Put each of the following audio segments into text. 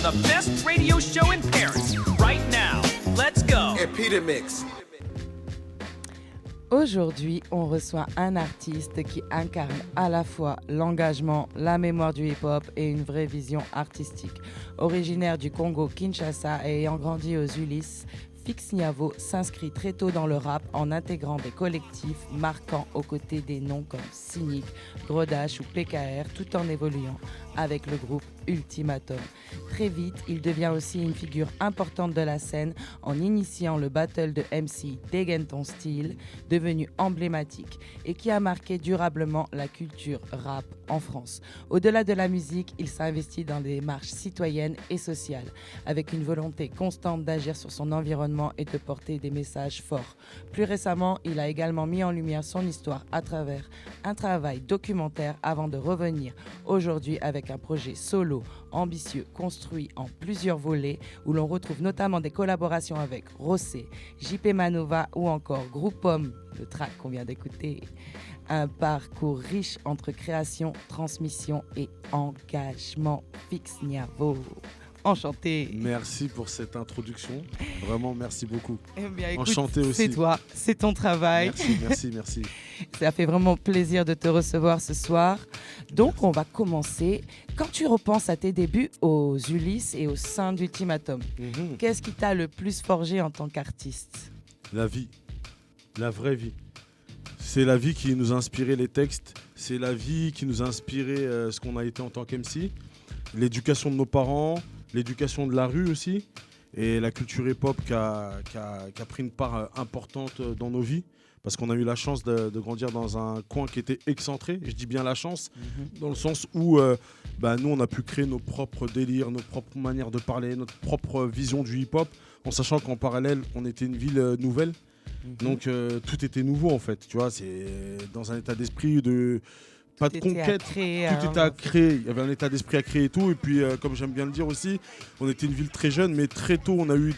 the best radio show in Paris, right now. Let's go. Epidemix. Aujourd'hui, on reçoit un artiste qui incarne à la fois l'engagement, la mémoire du hip-hop et une vraie vision artistique. Originaire du Congo-Kinshasa et ayant grandi aux Ulysses, Fix Niavo s'inscrit très tôt dans le rap en intégrant des collectifs marquants aux côtés des noms comme Cynic, Grodash ou PKR, tout en évoluant avec le groupe Ultimatum. Très vite, il devient aussi une figure importante de la scène en initiant le battle de MC Dégaine ton style, devenu emblématique et qui a marqué durablement la culture rap en France. Au-delà de la musique, il s'investit dans des démarches citoyennes et sociales, avec une volonté constante d'agir sur son environnement et de porter des messages forts. Plus récemment, il a également mis en lumière son histoire à travers un travail documentaire avant de revenir aujourd'hui avec un projet solo ambitieux construit en plusieurs volets où l'on retrouve notamment des collaborations avec Rossé, JP Manova ou encore Groupe Homme, le track qu'on vient d'écouter. Un parcours riche entre création, transmission et engagement. Fix Niavo. Enchanté. Merci pour cette introduction. Vraiment, merci beaucoup. Eh bien, écoute, Enchanté aussi. C'est toi, c'est ton travail. Merci. Ça fait vraiment plaisir de te recevoir ce soir. Donc, on va commencer. Quand tu repenses à tes débuts aux Ulysses et au sein d'Ultimatum, qu'est-ce qui t'a le plus forgé en tant qu'artiste ? La vie, la vraie vie. C'est la vie qui nous a inspiré les textes. C'est la vie qui nous a inspiré ce qu'on a été en tant qu'MC. L'éducation de nos parents, l'éducation de la rue aussi, et la culture hip-hop qui a pris une part importante dans nos vies, parce qu'on a eu la chance de grandir dans un coin qui était excentré. Je dis bien la chance, dans le sens où nous, on a pu créer nos propres délires, nos propres manières de parler, notre propre vision du hip-hop, en sachant qu'en parallèle, on était une ville nouvelle. Donc tout était nouveau en fait, tu vois, c'est dans un état d'esprit de... Pas de conquête, tout était à créer, il y avait un état d'esprit à créer et tout. Et puis, comme j'aime bien le dire aussi, on était une ville très jeune, mais très tôt, on a eu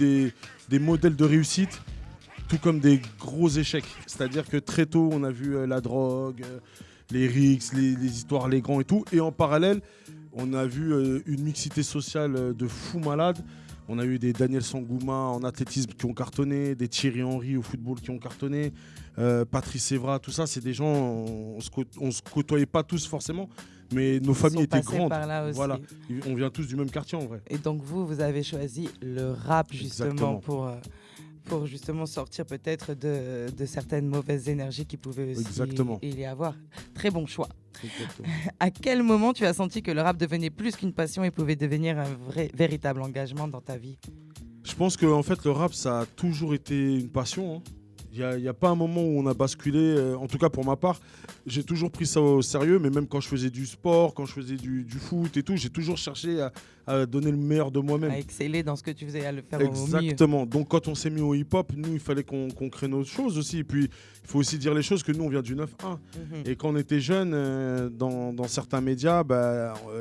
des modèles de réussite, tout comme des gros échecs. C'est-à-dire que très tôt, on a vu la drogue, les rixes, les histoires, les grands et tout. Et en parallèle, on a vu une mixité sociale de fou malade. On a eu des Daniel Sangouma en athlétisme qui ont cartonné, des Thierry Henry au football qui ont cartonné, Patrice Evra, tout ça, c'est des gens, on se côtoyait pas tous forcément, mais nos familles étaient grandes. Voilà, on vient tous du même quartier en vrai. Et donc vous avez choisi le rap justement pour justement sortir peut-être de certaines mauvaises énergies qui pouvaient aussi y avoir. Très bon choix. À quel moment tu as senti que le rap devenait plus qu'une passion et pouvait devenir un véritable engagement dans ta vie ? Je pense que en fait, le rap, ça a toujours été une passion, hein. Il n'y a pas un moment où on a basculé, en tout cas pour ma part, j'ai toujours pris ça au sérieux, mais même quand je faisais du sport, quand je faisais du foot et tout, j'ai toujours cherché à donner le meilleur de moi-même. À exceller dans ce que tu faisais, à le faire au mieux. Exactement. Donc quand on s'est mis au hip-hop, nous, il fallait qu'on crée nos choses aussi. Et puis, il faut aussi dire les choses que nous, on vient du 9-1. Et quand on était jeunes, dans certains médias,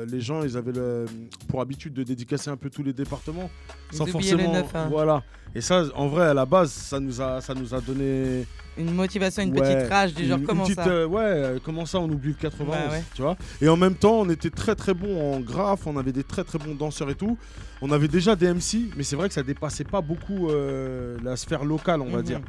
les gens, ils avaient pour habitude de dédicacer un peu tous les départements. Sans forcément... le 9-1. Voilà. Et ça, en vrai, à la base, ça nous a donné... Une motivation, une petite rage du genre, comment ça comment ça, on oublie le 91, tu vois. Et en même temps, on était très très bons en graphe, on avait des très très bons danseurs et tout. On avait déjà des MC, mais c'est vrai que ça dépassait pas beaucoup la sphère locale, on va dire.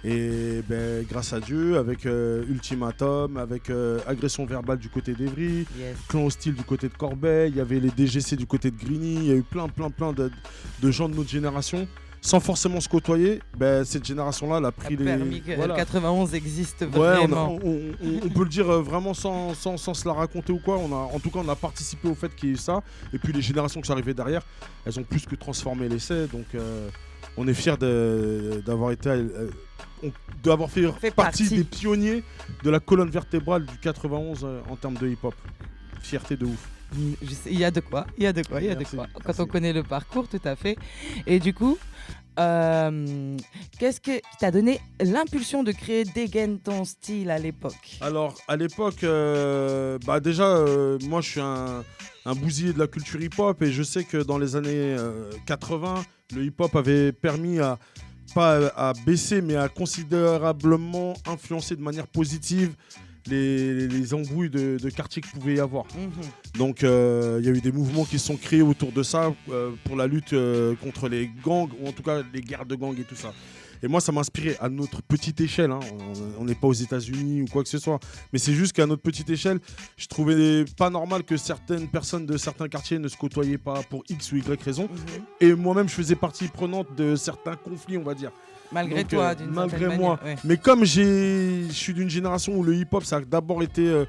Et grâce à Dieu, avec Ultimatum, avec Agression Verbale du côté d'Evry, Clan Hostile du côté de Corbeil, il y avait les DGC du côté de Grigny, il y a eu plein de gens de notre génération. Sans forcément se côtoyer, cette génération-là, elle a pris les... permis que le 91 existe vraiment. On peut le dire vraiment sans se la raconter ou quoi. En tout cas, on a participé au fait qu'il y ait eu ça. Et puis les générations qui sont arrivées derrière, elles ont plus que transformé l'essai. Donc on est fiers d'avoir fait partie des pionniers de la colonne vertébrale du 91 en termes de hip-hop. Fierté de ouf. Il y a de quoi. Quand on connaît le parcours, tout à fait. Et du coup, qu'est-ce qui t'a donné l'impulsion de créer Dégaine ton style à l'époque ? Alors, à l'époque, déjà, moi, je suis un bousillé de la culture hip-hop et je sais que dans les années 80, le hip-hop avait permis pas à baisser, mais à considérablement influencer de manière positive les embrouilles de quartier qu'il pouvait y avoir. Mhm. Donc il y a eu des mouvements qui se sont créés autour de ça pour la lutte contre les gangs, ou en tout cas les guerres de gangs et tout ça. Et moi, ça m'a inspiré à notre petite échelle. Hein. On n'est pas aux États-Unis ou quoi que ce soit. Mais c'est juste qu'à notre petite échelle, je trouvais pas normal que certaines personnes de certains quartiers ne se côtoyaient pas pour X ou Y raison. Mhm. Et moi-même, je faisais partie prenante de certains conflits, on va dire. Malgré Donc, toi, d'une malgré certaine moi. manière, ouais. Mais comme je suis d'une génération où le hip-hop, ça a d'abord été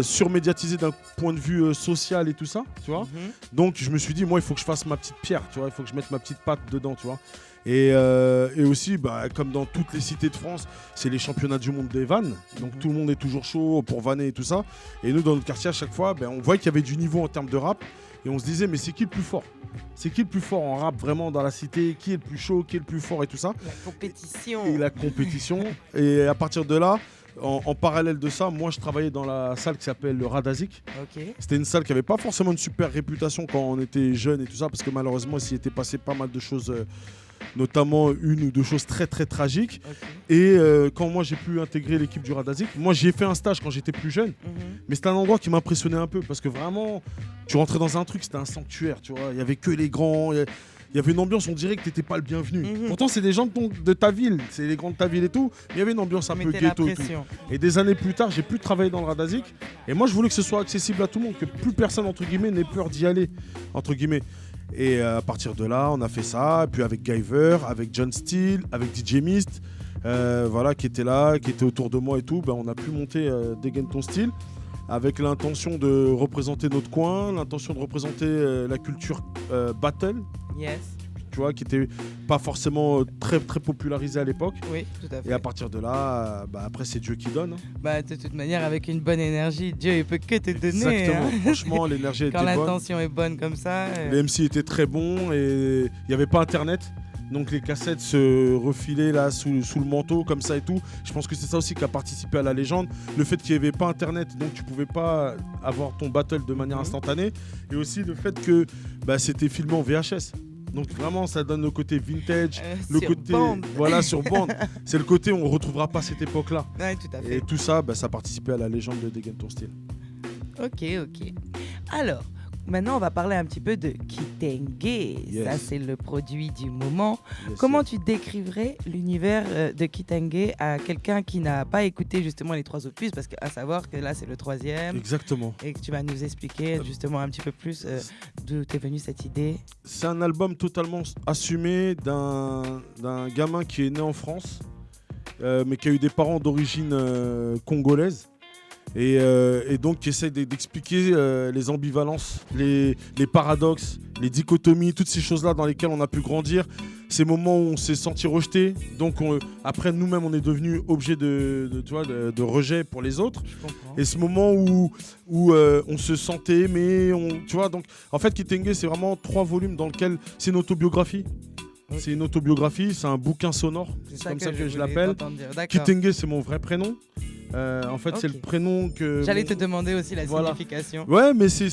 surmédiatisé d'un point de vue social et tout ça, tu vois. Mhm. Donc je me suis dit, moi, il faut que je fasse ma petite pierre, tu vois. Il faut que je mette ma petite patte dedans, tu vois. Et aussi, comme dans toutes les cités de France, c'est les championnats du monde des vannes. Donc tout le monde est toujours chaud pour vanner et tout ça. Et nous, dans notre quartier, à chaque fois, on voyait qu'il y avait du niveau en termes de rap. Et on se disait, mais c'est qui le plus fort? C'est qui le plus fort en rap vraiment dans la cité? Qui est le plus chaud? Qui est le plus fort et tout ça? La compétition. Et la compétition. Et à partir de là, en parallèle de ça, moi je travaillais dans la salle qui s'appelle le Radazik. Ok. C'était une salle qui n'avait pas forcément une super réputation quand on était jeune et tout ça, parce que malheureusement, il s'y était passé pas mal de choses, notamment une ou deux choses très très tragiques. Ok. Et quand moi j'ai pu intégrer l'équipe du Radazik, moi j'ai fait un stage quand j'étais plus jeune, Mhm. mais c'était un endroit qui m'impressionnait un peu, parce que vraiment, tu rentrais dans un truc, c'était un sanctuaire, tu vois, il y avait que les grands. Il y avait une ambiance, on dirait que t'étais pas le bienvenu. Mhm. Pourtant, c'est des gens de ta ville, c'est les grands de ta ville et tout, mais il y avait une ambiance un peu Mettez la ghetto et tout. pression. Et des années plus tard, j'ai pu travailler dans le Radazik. Et moi, je voulais que ce soit accessible à tout le monde, que plus personne, entre guillemets, n'ait peur d'y aller, entre guillemets. Et à partir de là, on a fait ça. Puis avec Guyver, avec John Steele, avec DJ Mist, voilà, qui était là, qui était autour de moi et tout. On a pu monter Dégaine ton style, avec l'intention de représenter notre coin, l'intention de représenter la culture battle, Yes. tu vois, qui était pas forcément très très popularisée à l'époque. Oui, tout à fait. Et à partir de là, après c'est Dieu qui donne. Hein. De toute manière, avec une bonne énergie, Dieu il peut que te donner. Exactement. Hein. Franchement, l'énergie était Quand bonne. l'intention est bonne comme ça. Les MC étaient très bons et il n'y avait pas internet. Donc les cassettes se refilaient là sous le manteau comme ça et tout. Je pense que c'est ça aussi qui a participé à la légende. Le fait qu'il n'y avait pas internet, donc tu pouvais pas avoir ton battle de manière instantanée. Et aussi le fait que c'était filmé en VHS. Donc vraiment ça donne le côté vintage, le sur côté bande. voilà sur bande. C'est le côté on retrouvera pas cette époque-là. Ouais, tout à fait. Et tout ça, ça participait à la légende de Dégaine ton style. Ok. Alors, maintenant on va parler un petit peu de Kitenge. Yes. Ça c'est le produit du moment. Yes, Comment yes. tu décriverais l'univers de Kitenge à quelqu'un qui n'a pas écouté justement les 3 opus, parce qu'à savoir que là c'est le 3e Exactement. et que tu vas nous expliquer justement un petit peu plus d'où t'es venue cette idée. C'est un album totalement assumé d'un gamin qui est né en France, mais qui a eu des parents d'origine congolaise. Et donc qui essaie d'expliquer les ambivalences, les paradoxes, les dichotomies, toutes ces choses-là dans lesquelles on a pu grandir, ces moments où on s'est senti rejeté, donc après nous-mêmes on est devenu objet de rejet pour les autres, Je comprends. et ce moment où on se sentait aimé, tu vois, donc en fait Kitenge c'est vraiment 3 volumes dans lesquels c'est une autobiographie. Ok. C'est une autobiographie, c'est un bouquin sonore, c'est comme ça que je l'appelle. Kitenge c'est mon vrai prénom. En fait, c'est Ok. le prénom que. J'allais te demander aussi la Voilà. signification. Ouais, mais c'est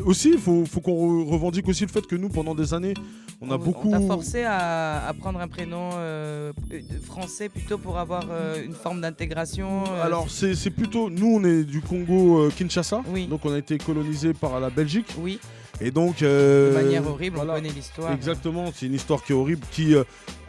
aussi, il faut qu'on revendique aussi le fait que nous, pendant des années, on a beaucoup. On t'a forcé à prendre un prénom français plutôt pour avoir une forme d'intégration. Alors, c'est plutôt. Nous, on est du Congo Kinshasa. Oui. Donc, on a été colonisé par la Belgique. Oui, Et donc. de manière horrible, voilà. on connaît l'histoire. Exactement, c'est une histoire qui est horrible, qui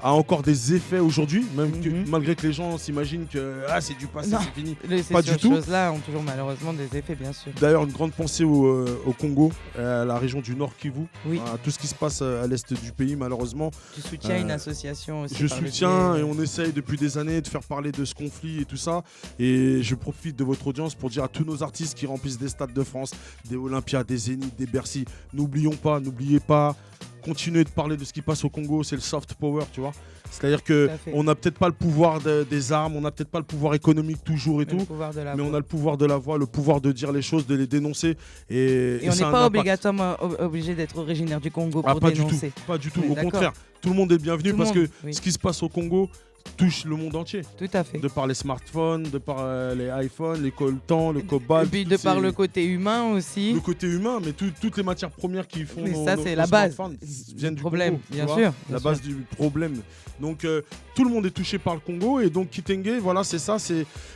a encore des effets aujourd'hui, même malgré que les gens s'imaginent que c'est du passé, Non. c'est fini. Ces Pas du tout. choses-là ont toujours malheureusement des effets, bien sûr. D'ailleurs, une grande pensée au Congo, à la région du Nord Kivu, Oui. à tout ce qui se passe à l'est du pays, malheureusement. Tu soutiens une association aussi. Je par le soutiens biais- et on essaye depuis des années de faire parler de ce conflit et tout ça. Et je profite de votre audience pour dire à tous nos artistes qui remplissent des stades de France, des Olympias, des Zénith, des Bercy, n'oubliez pas, continuez de parler de ce qui passe au Congo, c'est le soft power, tu vois. C'est-à-dire Tout à fait. qu'on n'a peut-être pas le pouvoir des armes, on n'a peut-être pas le pouvoir économique toujours et le tout, pouvoir de la mais voix. on a le pouvoir de la voix, le pouvoir de dire les choses, de les dénoncer. Et Et on n'est ça a un pas impact. obligatoirement obligé d'être originaire du Congo Ah, pour pas dénoncer. du tout, pas du tout. On est Au d'accord. contraire, tout le monde est bienvenu Tout le parce monde, que oui. ce qui se passe au Congo, touche le monde entier. Tout à fait. De par les smartphones, de par les iPhones, les coltans, le cobalt. Et puis toutes de par ces- le côté humain aussi. Le côté humain, mais toutes les matières premières qui font Mais nos, ça, nos- c'est nos la base smartphones du viennent du problème, Congo, tu bien vois, sûr, la bien base du problème. Donc tout le monde est touché par le Congo et donc Kitenge, voilà, c'est ça.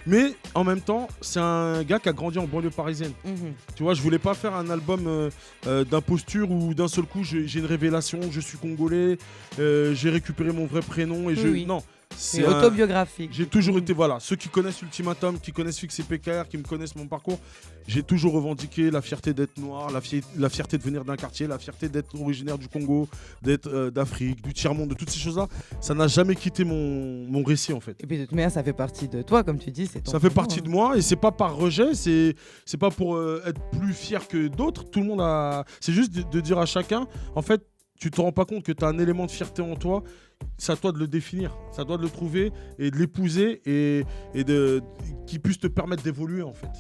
Mais en même temps, c'est un gars qui a grandi en banlieue parisienne. Mhm. Tu vois, je voulais pas faire un album d'imposture où d'un seul coup j'ai une révélation, je suis congolais, j'ai récupéré mon vrai prénom et Oui. non. C'est un- autobiographique. J'ai toujours été, voilà, ceux qui connaissent Ultimatum, qui connaissent Fix et PKR, qui me connaissent mon parcours, j'ai toujours revendiqué la fierté d'être noir, la fierté de venir d'un quartier, la fierté d'être originaire du Congo, d'être d'Afrique, du tiers-monde, de toutes ces choses-là. Ça n'a jamais quitté mon récit en fait. Et puis de toute manière, ça fait partie de toi, comme tu dis. C'est ton Ça fait prénom, partie hein. de moi et c'est pas par rejet, c'est pas pour être plus fier que d'autres. Tout le monde a. C'est juste de dire à chacun, en fait, tu te rends pas compte que tu as un élément de fierté en toi. C'est à toi de le définir, c'est à toi de le trouver et de l'épouser et qui puisse te permettre d'évoluer en fait.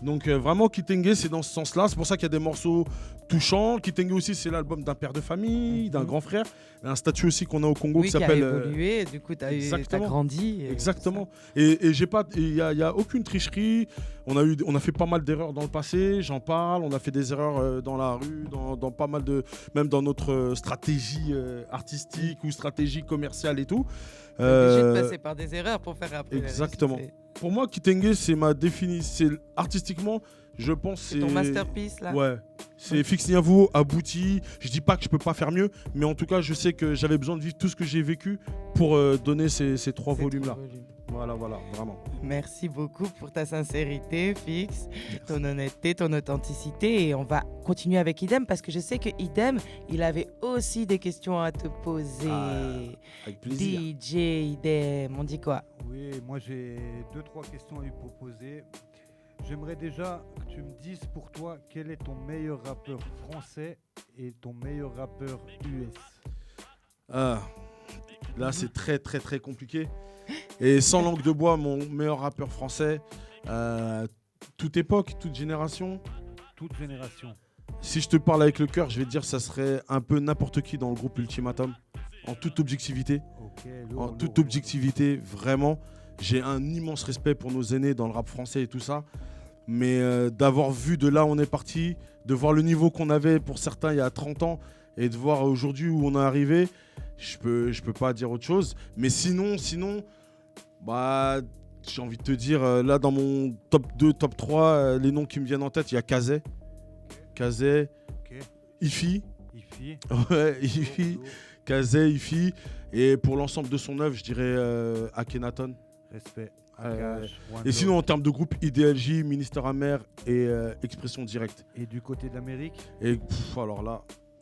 Donc vraiment Kitenge c'est dans ce sens-là, c'est pour ça qu'il y a des morceaux touchants. Kitenge aussi c'est l'album d'un père de famille, d'un grand frère, un statut aussi qu'on a au Congo Oui, qui qui a s'appelle évolué, du coup, tu as exactement. grandi. et Exactement. Et j'ai pas, il y a aucune tricherie. On a fait pas mal d'erreurs dans le passé. J'en parle. On a fait des erreurs dans la rue, dans pas mal de, même dans notre stratégie artistique ou stratégie commerciale et tout. T'es obligé de passer par des erreurs pour faire après. la Exactement. réussite. Pour moi, Kitenge, c'est ma définition. Artistiquement, je pense C'est ton masterpiece là. Ouais. C'est Fix Niavo abouti. Je dis pas que je peux pas faire mieux, mais en tout cas, je sais que j'avais besoin de vivre tout ce que j'ai vécu pour donner ces 3 C'est volumes là. ton volume. Voilà, vraiment. Merci beaucoup pour ta sincérité, Fix, ton honnêteté, ton authenticité. Et on va continuer avec Idem parce que je sais que Idem, il avait aussi des questions à te poser. Avec plaisir. DJ Idem, on dit quoi? Oui, moi j'ai 2-3 questions à lui proposer. J'aimerais déjà que tu me dises pour toi quel est ton meilleur rappeur français et ton meilleur rappeur US. Ah, là, c'est très, très, très compliqué. Et sans langue de bois, mon meilleur rappeur français, toute époque, toute génération. Toute génération. Si je te parle avec le cœur, je vais te dire ça serait un peu n'importe qui dans le groupe Ultimatum. En toute objectivité. Ok, En lourd, toute lourd, objectivité, vraiment. J'ai un immense respect pour nos aînés dans le rap français et tout ça. Mais d'avoir vu de là où on est parti, de voir le niveau qu'on avait pour certains il y a 30 ans et de voir aujourd'hui où on est arrivé, je peux pas dire autre chose. Mais sinon, bah, j'ai envie de te dire, là dans mon top 2, top 3, les noms qui me viennent en tête, il y a Kazé. Kazé, Ok. Ifi. Ifi. Ouais, Ifi. Lourd, lourd. Kazé, Ifi. Et pour l'ensemble de son œuvre, je dirais Akhenaton. Respect. Euh, Akash, One Et Love. sinon, en termes de groupe, IDLJ, Ministère Amer et Expression Directe. Et du côté d'Amérique, Et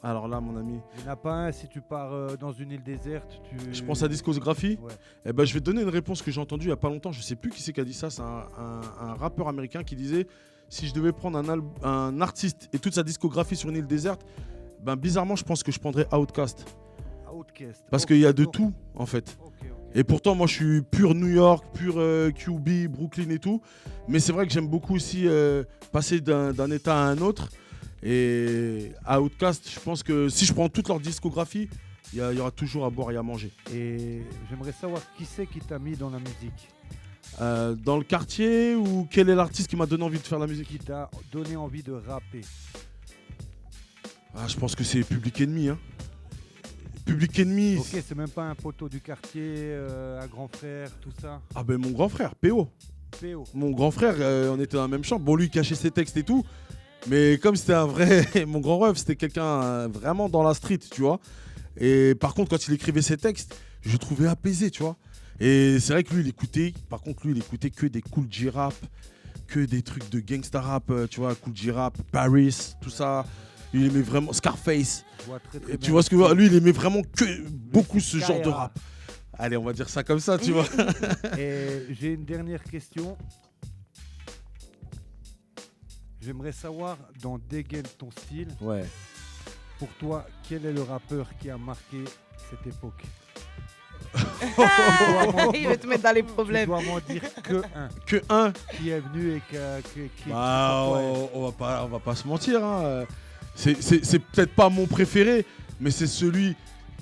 alors là, mon ami, il n'y en a pas un si tu pars dans une île déserte. je pense à discographie. Ouais. Eh ben, je vais te donner une réponse que j'ai entendue il n'y a pas longtemps. Je sais plus qui c'est qui a dit ça. C'est un rappeur américain qui disait si je devais prendre un artiste et toute sa discographie sur une île déserte, ben, bizarrement, je pense que je prendrais Outkast. Outcast. Parce Ok, qu'il y a de lourd. tout, en fait. Ok, ok. Et pourtant, moi, je suis pur New York, pur QB, Brooklyn et tout. Mais c'est vrai que j'aime beaucoup aussi passer d'un état à un autre. Et à Outkast, je pense que si je prends toute leur discographie, il y aura toujours à boire et à manger. Et j'aimerais savoir qui c'est qui t'a mis dans la musique, Dans le quartier, ou quel est l'artiste qui m'a donné envie de faire la musique? qui t'a donné envie de rapper. Ah, je pense que c'est Public Enemy. Hein. Public Enemy. Ok, c'est même pas un poteau du quartier, un grand frère, tout ça. Ah ben mon grand frère, PO. PO. Mon grand frère, on était dans la même chambre. Bon, lui, il cachait ses textes et tout. Mais comme c'était un vrai... Mon grand rêve, c'était quelqu'un vraiment dans la street, tu vois. Et par contre, quand il écrivait ses textes, je le trouvais apaisé, tu vois. Et c'est vrai que lui, il écoutait... Par contre, lui, il écoutait que des Cool G-Rap, que des trucs de gangsta rap, tu vois, Cool G-Rap, Paris, tout ça. Il aimait vraiment Scarface. Je vois très, très Et bien. tu vois ce que je veux dire. Lui, il aimait vraiment que beaucoup ce genre de Skyra. rap. Allez, on va dire ça comme ça, tu vois. Et j'ai une dernière question. J'aimerais savoir, dans Dégaine ton style, Ouais. pour toi, quel est le rappeur qui a marqué cette époque? Il veut te mettre dans les Tu problèmes. dois m'en dire que un Que un. qui est venu et qui Bah, pourquoi est- on va pas se mentir. Hein. C'est peut-être pas mon préféré, mais c'est celui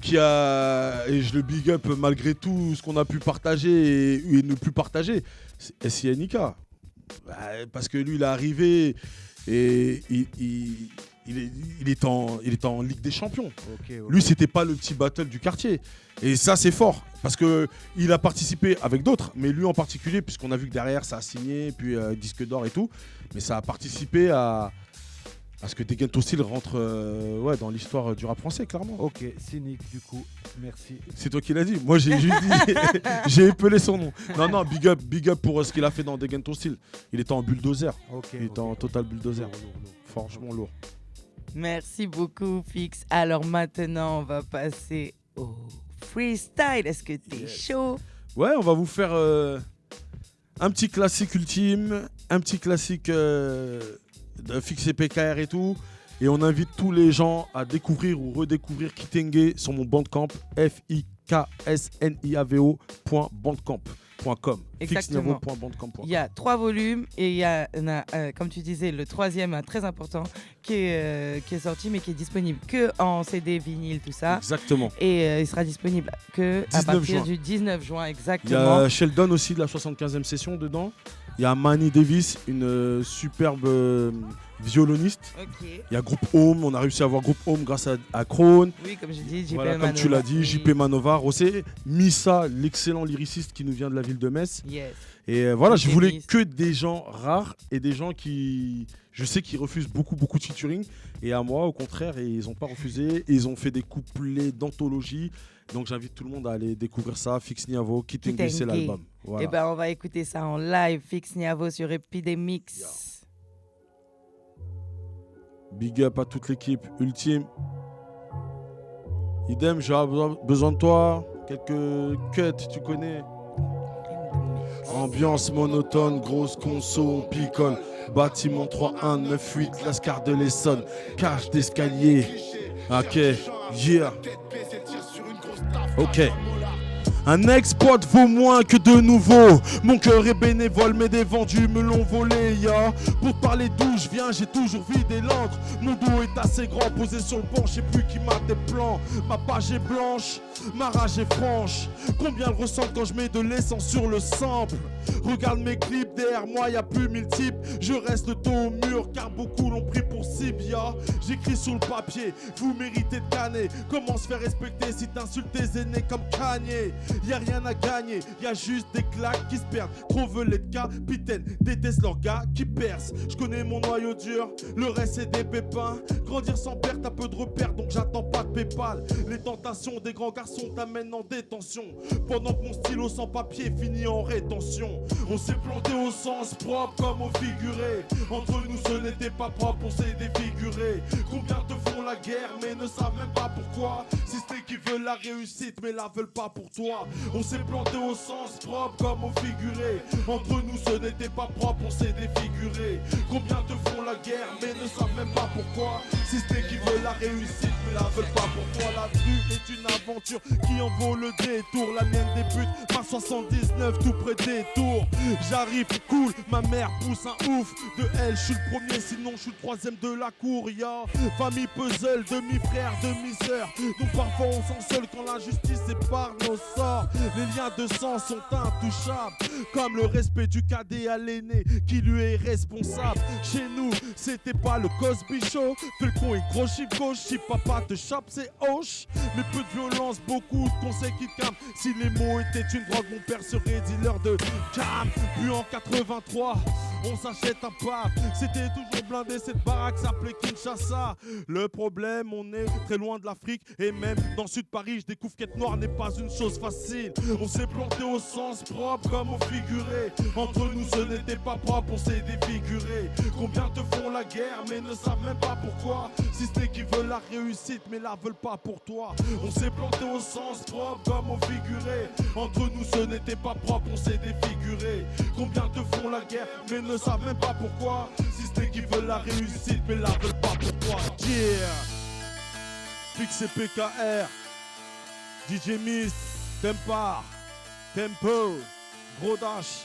et je le big up malgré tout ce qu'on a pu partager et ne plus partager, c'est SINK. Parce que lui, il est arrivé et il est en Ligue des Champions. Ok. Lui, c'était pas le petit battle du quartier. Et ça, c'est fort. Parce qu'il a participé avec d'autres, mais lui en particulier, puisqu'on a vu que derrière, ça a signé, puis disque d'or et tout. Mais ça a participé à ce que Degen Tostil rentre dans l'histoire du rap français, clairement. Ok, cynique du coup, merci. C'est toi qui l'as dit. Moi, j'ai juste dit, j'ai épelé son nom. Non, big up pour ce qu'il a fait dans Degen Tostil. Il était en bulldozer. Il était en total bulldozer. Lourd. Franchement lourd. Merci beaucoup, Fix. Alors maintenant, on va passer au freestyle. Est-ce que t'es chaud? Ouais, on va vous faire un petit classique ultime, un petit classique de Fix et PKR et tout. Et on invite tous les gens à découvrir ou redécouvrir Kitenge sur mon bandcamp, fiksniavo.bandcamp.com. Exactement. Fiksniavo.bandcamp.com. Il y a 3 volumes et il y a, comme tu disais, le 3e très important qui est sorti mais qui est disponible que en CD, vinyle, tout ça. Exactement. Et il sera disponible que à 19 partir juin. du 19 juin, Il y exactement. a Sheldon aussi de la 75e session dedans. Il y a Manny Davis, une superbe violoniste. Ok. Il y a Groupe Home, on a réussi à avoir Groupe Home grâce à Krone. Oui, comme j'ai dit, JP Voilà, Manova. comme tu l'as dit, Oui. JP Manova, Rossé, Missa, l'excellent lyriciste qui nous vient de la ville de Metz. Yes. Et voilà, je JP voulais Miss. que des gens rares et des gens qui, je sais, qui refusent beaucoup de featuring. Et à moi, au contraire, ils n'ont pas refusé. Et ils ont fait des couplets d'anthologie. Donc j'invite tout le monde à aller découvrir ça. Fix Niavo, Kitenge, c'est Kitenge. l'album. Voilà. Et ben on va écouter ça en live. Fix Niavo sur Epidemix. Big up à toute l'équipe. Ultime. Idem, j'ai besoin de toi. Quelques cuts, tu connais. Ambiance monotone, grosse conso, on picole. Bâtiment 3198, Lascar de l'Essonne. Cage d'escalier. Ok, yeah. Ok. Un exploit vaut moins que de nouveau. Mon cœur est bénévole, mais des vendus me l'ont volé, ya. Pour te parler d'où je viens, j'ai toujours vidé l'encre. Mon dos est assez grand, posé sur le banc, je sais plus qui m'a des plans. Ma page est blanche, ma rage est franche. Combien le ressentent quand je mets de l'essence sur le sample. Regarde mes clips, derrière moi y a plus 1000 types. Je reste le dos au mur, car beaucoup l'ont pris pour cible, ya. J'écris sur le papier, vous méritez de canner. Comment se faire respecter si t'insultes tes aînés comme Kanye? Y'a rien à gagner, y'a juste des claques qui se perdent. Trop velés de capitaine, détestent leurs gars qui percent. Je connais mon noyau dur, le reste c'est des pépins. Grandir sans perte, t'as peu de repères, donc j'attends pas de Paypal. Les tentations des grands garçons t'amènent en détention. Pendant que mon stylo sans papier finit en rétention. On s'est planté au sens propre comme au figuré. Entre nous ce n'était pas propre, on s'est défiguré. Combien te font la guerre mais ne savent même pas pourquoi. Si c'est qui veulent la réussite mais la veulent pas pour toi. On s'est planté au sens propre comme au figuré. Entre nous ce n'était pas propre, on s'est défiguré. Combien te font la guerre mais ne savent même pas pourquoi. Si c'est qui veulent la réussite mais la veulent pas pour toi. La rue est une aventure qui en vaut le détour. La mienne débute par 79 tout près des tours. J'arrive cool, ma mère pousse un ouf. De elle je suis le premier, sinon je suis le troisième de la cour, ya. Famille puzzle, demi-frère, demi-sœur. Donc parfois on sent seul quand la justice sépare nos sorts. Les liens de sang sont intouchables, comme le respect du cadet à l'aîné qui lui est responsable. Chez nous, c'était pas le Cosby Show. Fais le con et gros chiffre gauche, si papa te chope, c'est hoche. Mais peu de violence, beaucoup de conseils qui calment. Si les mots étaient une drogue, mon père serait dealer de cam. Puis en 83, on s'achète un pub. C'était toujours blindé, cette baraque s'appelait Kinshasa. Le problème, on est très loin de l'Afrique. Et même dans Sud Paris, je découvre qu'être noir n'est pas une chose facile. On s'est planté au sens propre comme au figuré. Entre nous ce n'était pas propre, on s'est défiguré. Combien te font la guerre mais ne savent même pas pourquoi. Si c'est qui veulent la réussite mais la veulent pas pour toi. On s'est planté au sens propre comme au figuré. Entre nous ce n'était pas propre, on s'est défiguré. Combien te font la guerre mais ne savent même pas pourquoi. Si c'est qui veulent la réussite mais la veulent pas pour toi. Yeah. Fix et PKR, DJ Miss, Tempar, Tempo, Gros Dash,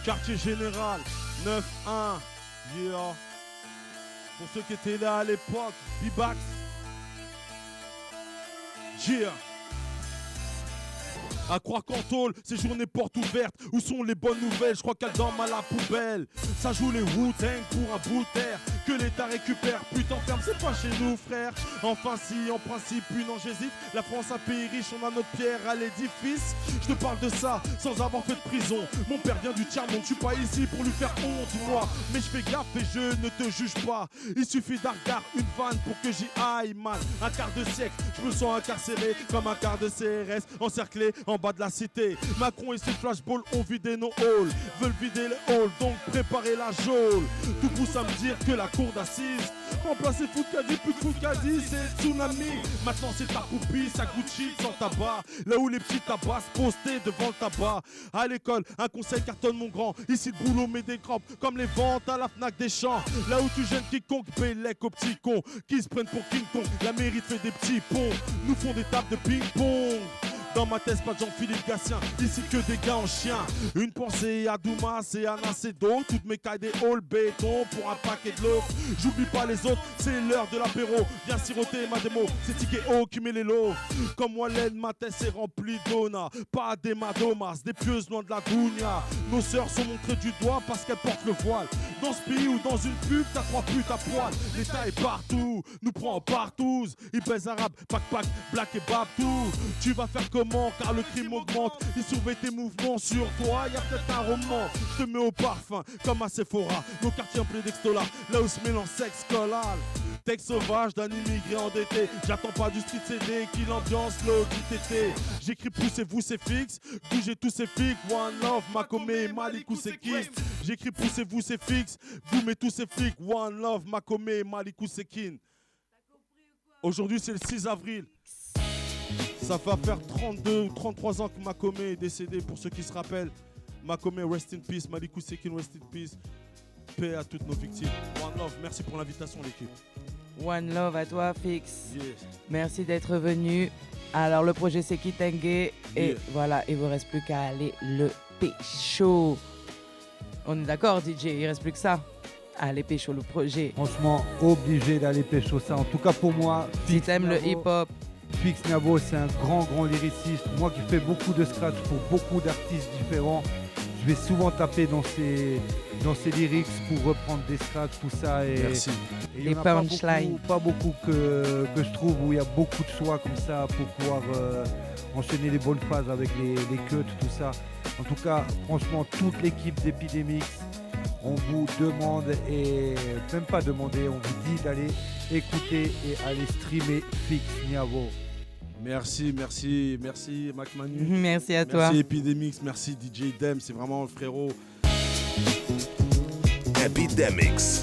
Quartier Général, 9-1, yeah. Pour ceux qui étaient là à l'époque, B-Bax, yeah. À croire qu'en tôle, ces journées portes ouvertes. Où sont les bonnes nouvelles? Je crois qu'elles dorment à la poubelle. Ça joue les Wu-Tang pour un bout de terre que l'État récupère. Putain, ferme, c'est pas chez nous, frère. Enfin, si, en principe, puis non, j'hésite. La France, un pays riche, on a notre pierre à l'édifice. Je te parle de ça sans avoir fait de prison. Mon père vient du tiers-monde, je suis pas ici pour lui faire honte, moi. Mais je fais gaffe et je ne te juge pas. Il suffit d'un regard, une vanne pour que j'y aille, man. Un quart de siècle, je me sens incarcéré comme un quart de CRS, encerclé en bas de la cité. Macron et ses flashballs ont vidé nos halls, veulent vider les halls, donc préparez la geôle. Tout pousse à me dire que la cour d'assises remplacer Foukadi, plus de Foukadi, c'est tsunami. Maintenant c'est ta poupie, ça Gucci sans tabac. Là où les petits tabacs postés devant le tabac. À l'école, un conseil cartonne mon grand. Ici le boulot met des crampes comme les ventes à la Fnac des champs. Là où tu gênes quiconque, bélec aux petits cons qui se prennent pour King Kong. La mairie te fait des petits ponts, nous font des tables de ping-pong. Dans ma tête, pas de Jean-Philippe Gatien, ici que des gars en chien. Une pensée à Doumas et à Nacedo. Toutes mes cailles des halls béton pour un paquet de l'eau. J'oublie pas les autres, c'est l'heure de l'apéro. Viens siroter ma démo, c'est Ticket O qui met les lots. Comme Wallen, ma tête est remplie d'ona. Pas des madomas, des pieuses loin de la gounia. Nos sœurs sont montrées du doigt parce qu'elles portent le voile. Dans ce pays ou dans une pub, t'as 3 putes à poil. L'État est partout, nous prend partout. Ils baisent arabe, pack, black et babtou. Tu vas faire comment car le crime augmente. Ils surveillent tes mouvements sur toi, y'a peut-être un roman. Je te mets au parfum comme à Sephora. Nos quartiers emplis d'extola, là où se mélange sexe collal. Texte sauvage d'un immigré endetté. J'attends pas du street CD qui l'ambiance l'ODTT. J'écris poussez-vous c'est fixe, bougez tous c'est fixe. One love, Makome, Malikou c'est kin. J'écris poussez-vous c'est fixe, vous mettez tous c'est flics. One love, Makome, Malikou c'est kin. Aujourd'hui c'est le 6 avril. Ça va faire 32 ou 33 ans que Makome est décédé, pour ceux qui se rappellent. Makome, rest in peace. Malikou Sekin, rest in peace. Paix à toutes nos victimes. One love, merci pour l'invitation, l'équipe. One love à toi, Fix. Yes. Merci d'être venu. Alors, le projet, c'est Kitenge. Et voilà, il vous reste plus qu'à aller le pécho. On est d'accord, DJ, il reste plus que ça. Allez pécho le projet. Franchement, obligé d'aller pécho ça. En tout cas, pour moi, Si t'aimes le hip-hop, Fix Niavo, c'est un grand lyriciste. Moi qui fais beaucoup de scratch pour beaucoup d'artistes différents, je vais souvent taper dans ses lyrics pour reprendre des scratchs, tout ça. Et, Merci. Et il y Les en a punchlines. pas beaucoup que je trouve où il y a beaucoup de choix comme ça pour pouvoir enchaîner les bonnes phases avec les cuts, tout ça. En tout cas, franchement, toute l'équipe d'Epidemix, on vous demande, et même pas demander, on vous dit d'aller écouter et aller streamer Fix Niavo. Merci Mac Manu. merci à toi. Merci Epidemix, merci DJ Dem, c'est vraiment le frérot. Epidemix.